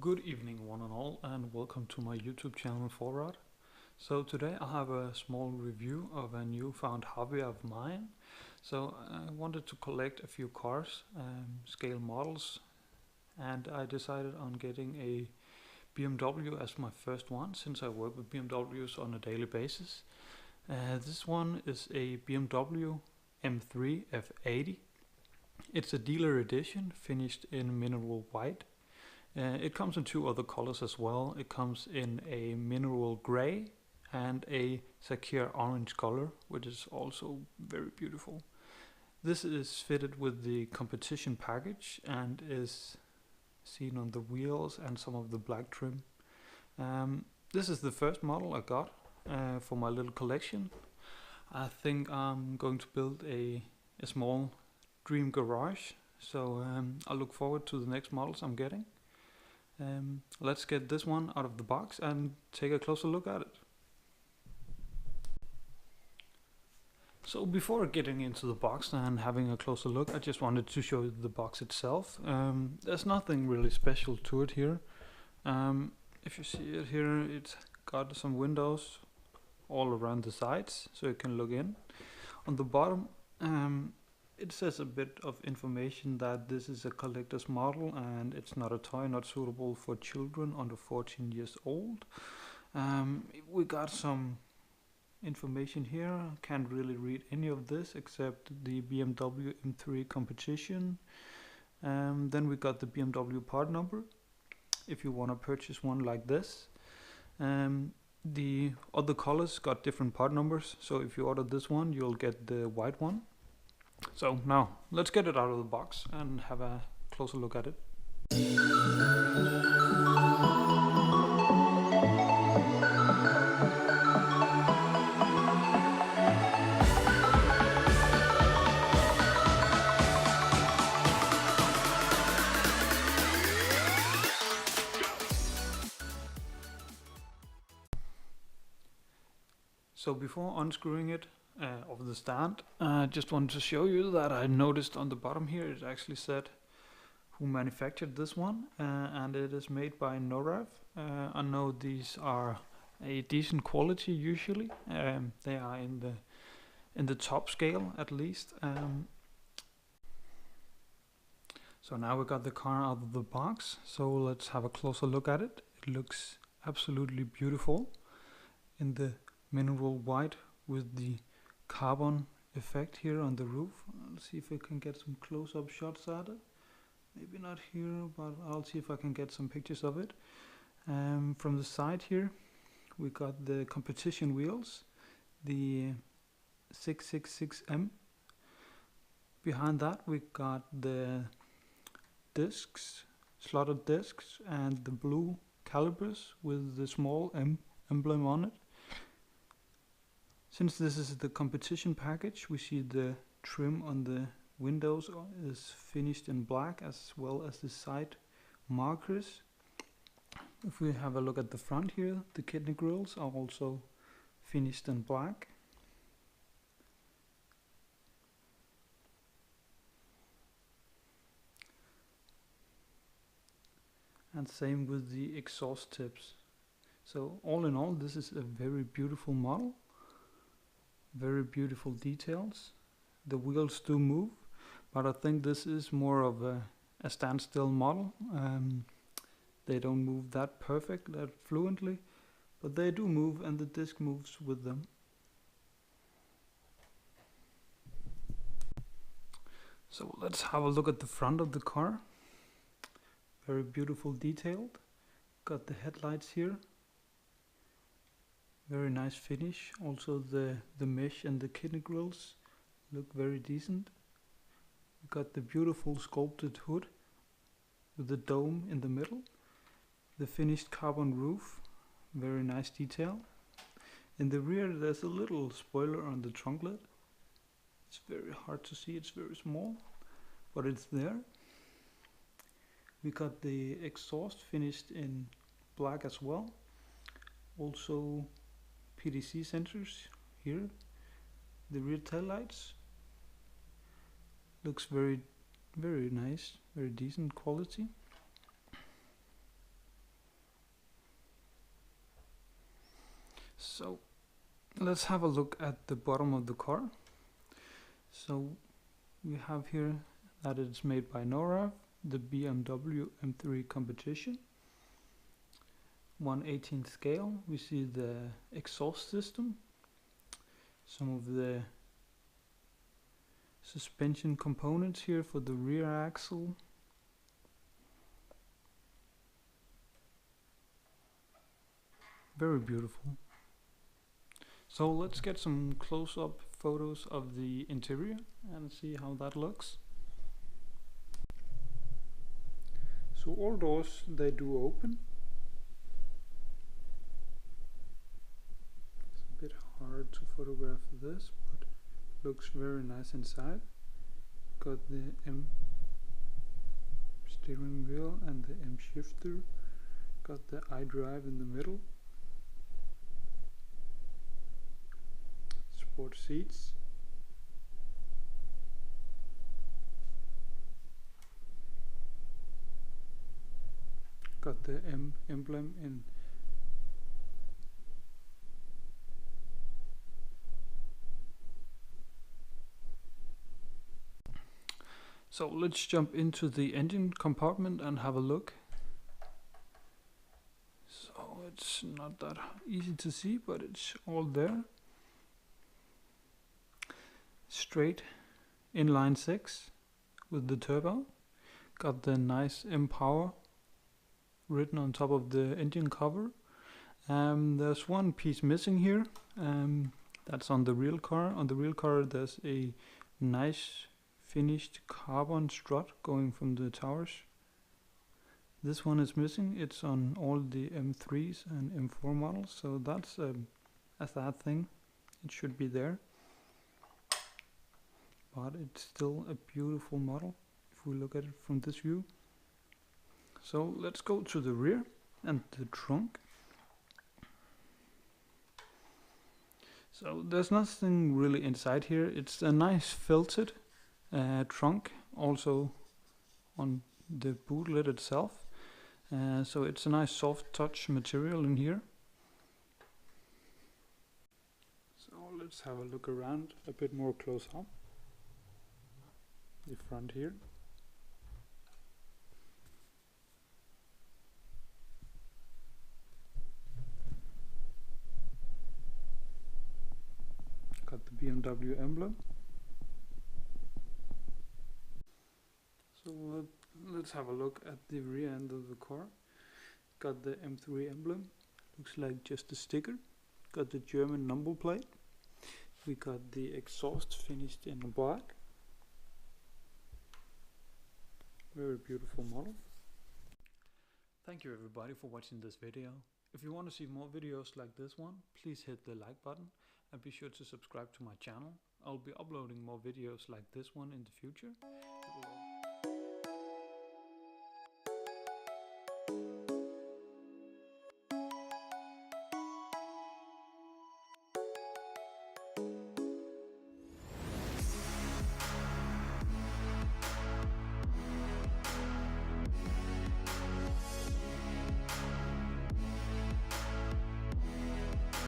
Good evening one and all, and welcome to my YouTube channel Forward. So today I have a small review of a newfound hobby of mine. So I wanted to collect a few cars, scale models, and I decided on getting a BMW as my first one, since I work with BMWs on a daily basis. This one is a BMW M3 F80. It's a dealer edition, finished in mineral white. It comes in two other colors as well. It comes in a mineral gray and a sapphire orange color, which is also very beautiful. This is fitted with the competition package and is seen on the wheels and some of the black trim. This is the first model I got for my little collection. I think I'm going to build a small dream garage, so I look forward to the next models I'm getting. Let's get this one out of the box and take a closer look at it. So before getting into the box and having a closer look, I just wanted to show you the box itself. There's nothing really special to it here. If you see it here, it's got some windows all around the sides so you can look in. On the bottom, it says a bit of information that this is a collector's model and it's not a toy, not suitable for children under 14 years old. We got some information here. Can't really read any of this except the BMW M3 competition. Then we got the BMW part number if you want to purchase one like this. The other colors got different part numbers, so if you order this one you'll get the white one. So now let's get it out of the box and have a closer look at it. So before unscrewing it of the stand, I just wanted to show you that I noticed on the bottom here it actually said who manufactured this one, and it is made by Norev. I know these are a decent quality usually. They are in the top scale at least. So now we got the car out of the box, so let's have a closer look at it. It looks absolutely beautiful in the mineral white with the carbon effect here on the roof. Let's see if I can get some close-up shots at it. Maybe not here, but I'll see if I can get some pictures of it. From the side here we got the competition wheels, the 666M. Behind that we got the discs, slotted discs, and the blue calipers with the small M emblem on it. Since this is the competition package, we see the trim on the windows is finished in black, as well as the side markers. If we have a look at the front here, the kidney grills are also finished in black. And same with the exhaust tips. So all in all, this is a very beautiful model. Very beautiful details. The wheels do move, but I think this is more of a standstill model. They don't move that perfect, that fluently, but they do move and the disc moves with them. So let's have a look at the front of the car. Very beautiful detailed. Got the headlights here. Very nice finish. Also the mesh and the kidney grills look very decent. We got the beautiful sculpted hood with the dome in the middle. The finished carbon roof, very nice detail. In the rear there's a little spoiler on the trunk lid. It's very hard to see, it's very small, but it's there. We got the exhaust finished in black as well. Also PDC sensors here. The rear tail lights looks very nice, very decent quality. So let's have a look at the bottom of the car. So we have here that it's made by Norev, the BMW M3 competition, 1/18 scale. We see the exhaust system, some of the suspension components here for the rear axle. Very beautiful. So let's get some close-up photos of the interior and see how that looks. So all doors, they do open. It's a bit hard to photograph this, but looks very nice inside. Got the M steering wheel and the M shifter. Got the iDrive in the middle. Sport seats. Got the M emblem in. So let's jump into the engine compartment and have a look. So it's not that easy to see, but it's all there. Straight inline 6 with the turbo. Got the nice M-Power written on top of the engine cover. There's one piece missing here. That's on the real car. On the real car there's a nice finished carbon strut going from the towers. This one is missing. It's on all the M3s and M4 models, so that's a sad thing. It should be there. But it's still a beautiful model if we look at it from this view. So let's go to the rear and the trunk. So there's nothing really inside here. It's a nice felted trunk, also on the boot lid itself. So it's a nice soft touch material in here. So let's have a look around a bit more close up. The front here. Got the BMW emblem. So let's have a look at the rear end of the car. Got the M3 emblem. Looks like just a sticker. Got the German number plate. We got the exhaust finished in black. Very beautiful model. Thank you everybody for watching this video. If you want to see more videos like this one, please hit the like button and be sure to subscribe to my channel. I'll be uploading more videos like this one in the future.